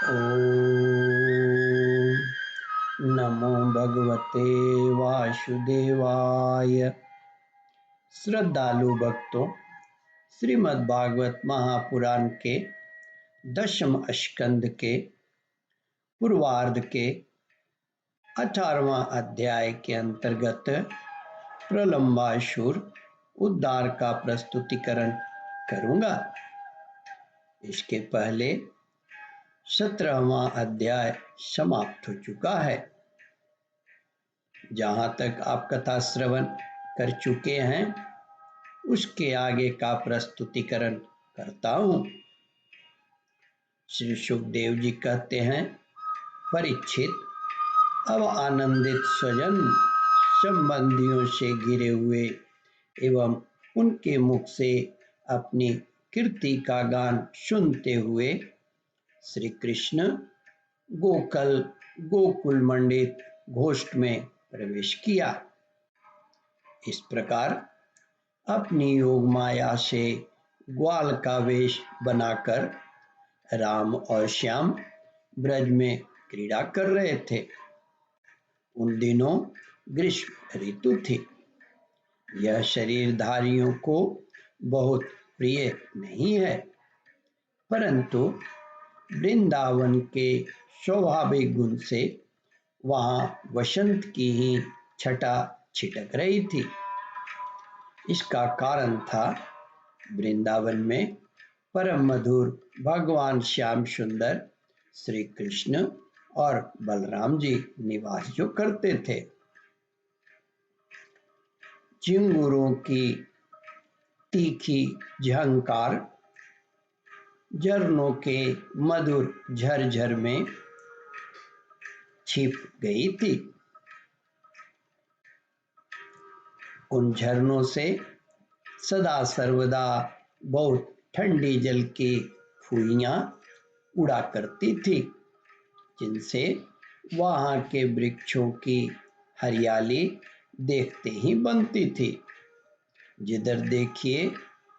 ओम नमो भगवते वासुदेवाय। श्रद्धालु भक्तों, श्रीमद् भागवत महापुराण के 10वें स्कंद के पूर्वार्ध के 18वां अध्याय के अंतर्गत प्रलंबासुर उद्धार का प्रस्तुतिकरण करूंगा। इसके पहले 17वां अध्याय समाप्त हो चुका है। जहां तक आप कथा श्रवण कर चुके हैं उसके आगे का प्रस्तुतिकरण करता हूं। श्री सुखदेव जी कहते हैं, परीक्षित, अब आनंदित स्वजन संबंधियों से घिरे हुए एवं उनके मुख से अपनी कीर्ति का गान सुनते हुए श्री कृष्ण गोकुल मंडित घोष्ठ में प्रवेश किया। इस प्रकार अपनी योग माया से ग्वाल का वेश बनाकर राम और श्याम ब्रज में क्रीड़ा कर रहे थे। उन दिनों ग्रीष्म ऋतु थी। यह शरीरधारियों को बहुत प्रिय नहीं है, परंतु वृंदावन के स्वाभाविक गुण से वहां वसंत की ही छटा छिटक रही थी। इसका कारण था वृंदावन में परम मधुर भगवान श्याम सुंदर श्री कृष्ण और बलराम जी निवास जो करते थे। चिंगुरों की तीखी झंकार झरनों के मधुर झरझर में छिप गई थी। उन झरनों से सदा सर्वदा बहुत ठंडी जल की फुइयां उड़ा करती थी, जिनसे वहां के वृक्षों की हरियाली देखते ही बनती थी। जिधर देखिए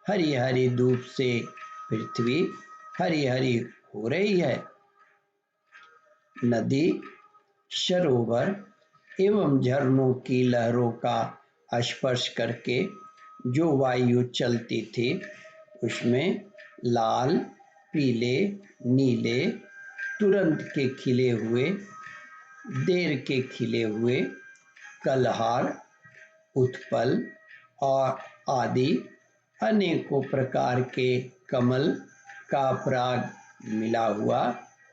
हरी हरी धूप से पृथ्वी हरी हरी हो रही है। नदी, सरोवर एवं झरनों की लहरों का स्पर्श करके जो वायु चलती थी, उसमें लाल, पीले, नीले, तुरंत के खिले हुए, देर के खिले हुए, कलहार, उत्पल और आदि अनेकों प्रकार के कमल का पराग मिला हुआ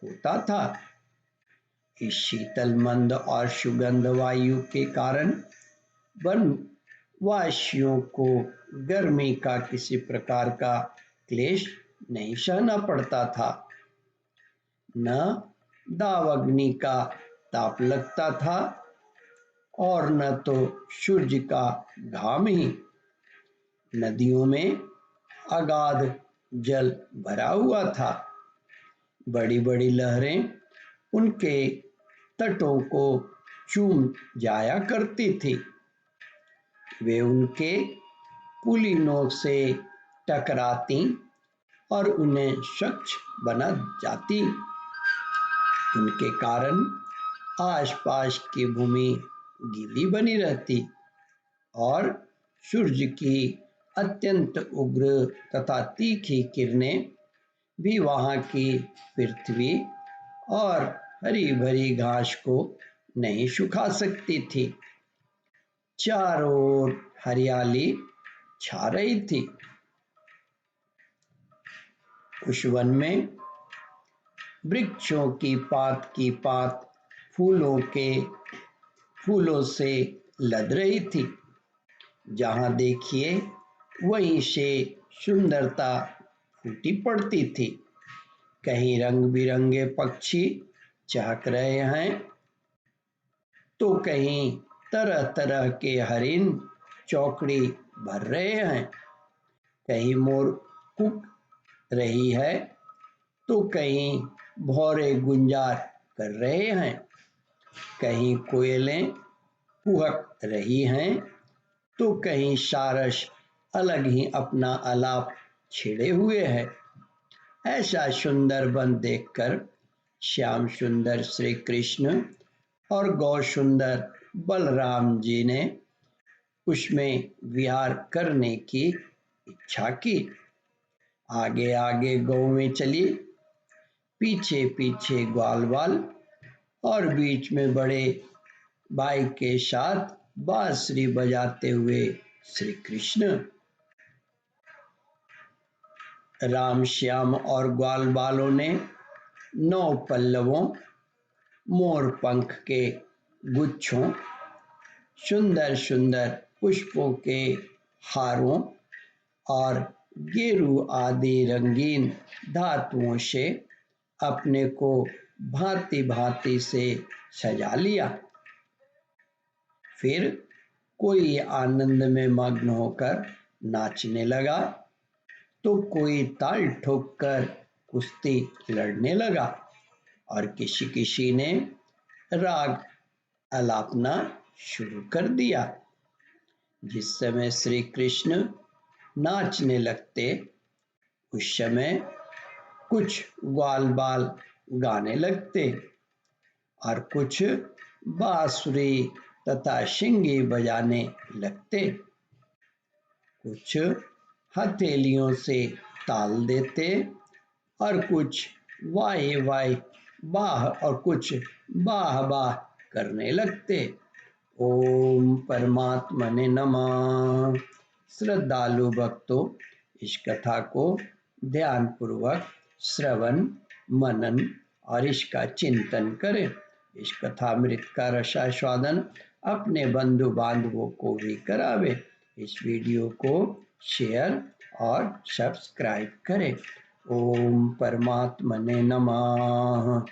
होता था। इस शीतल मंद और सुगंध वायु के कारण वनवासियों को गर्मी का किसी प्रकार का क्लेश नहीं सहना पड़ता था। न दावाग्नि का ताप लगता था और न तो सूर्य का घाम ही। नदियों में अगाध जल भरा हुआ था। बड़ी बड़ी लहरें उनके तटों को चूम जाया करती थी। वे उनके पुलिनों से टकराती और उन्हें स्वच्छ बना जाती। उनके कारण आसपास की भूमि गीली बनी रहती और सूर्य की अत्यंत उग्र तथा तीखी किरणें भी वहां की पृथ्वी और हरी भरी घास को नहीं सुखा सकती थी। चारों ओर हरियाली छा रही थी। उस वन में वृक्षों की पात फूलों से लद रही थी। जहां देखिए वहीं से सुंदरता फूटी पड़ती थी। कहीं रंग बिरंगे पक्षी चहक रहे हैं, तो कहीं तरह तरह के हरिन चौकड़ी भर रहे हैं। कहीं मोर कूक रही है, तो कहीं भौरे गुंजार कर रहे हैं। कहीं कोयलें कुहक रही हैं, तो कहीं सारस अलग ही अपना आलाप छेड़े हुए है। ऐसा सुंदर वन देखकर श्याम सुंदर श्री कृष्ण और गौ सुंदर बलराम जी ने उसमें विहार करने की इच्छा की। आगे आगे गौवें चली, पीछे पीछे ग्वाल बाल और बीच में बड़े भाई के साथ बांसुरी बजाते हुए श्री कृष्ण। राम श्याम और ग्वाल बालों ने 9 पल्लवों, मोर पंख के गुच्छों, सुंदर सुंदर पुष्पों के हारों और गेरू आदि रंगीन धातुओं से अपने को भांति भांति से सजा लिया। फिर कोई आनंद में मग्न होकर नाचने लगा तो कोई ताल ठोक कर कुश्ती लड़ने लगा और किसी किसी ने राग आलापना शुरू कर दिया। जिस समय श्री कृष्ण नाचने लगते उस समय कुछ ग्वाल बाल गाने लगते और कुछ बांसुरी तथा शिंगी बजाने लगते। कुछ हथेलियों से ताल देते और कुछ वाहे वाहे बाह और कुछ बाह बाह करने लगते। ओम परमात्मने नमः। श्रद्धालु भक्तों, इस कथा को ध्यान पूर्वक श्रवण मनन और इसका चिंतन करें। इस कथामृत का रसास्वादन अपने बंधु बांधवों को भी करावे। इस वीडियो को शेयर और सब्सक्राइब करें। ओम परमात्मने नमः।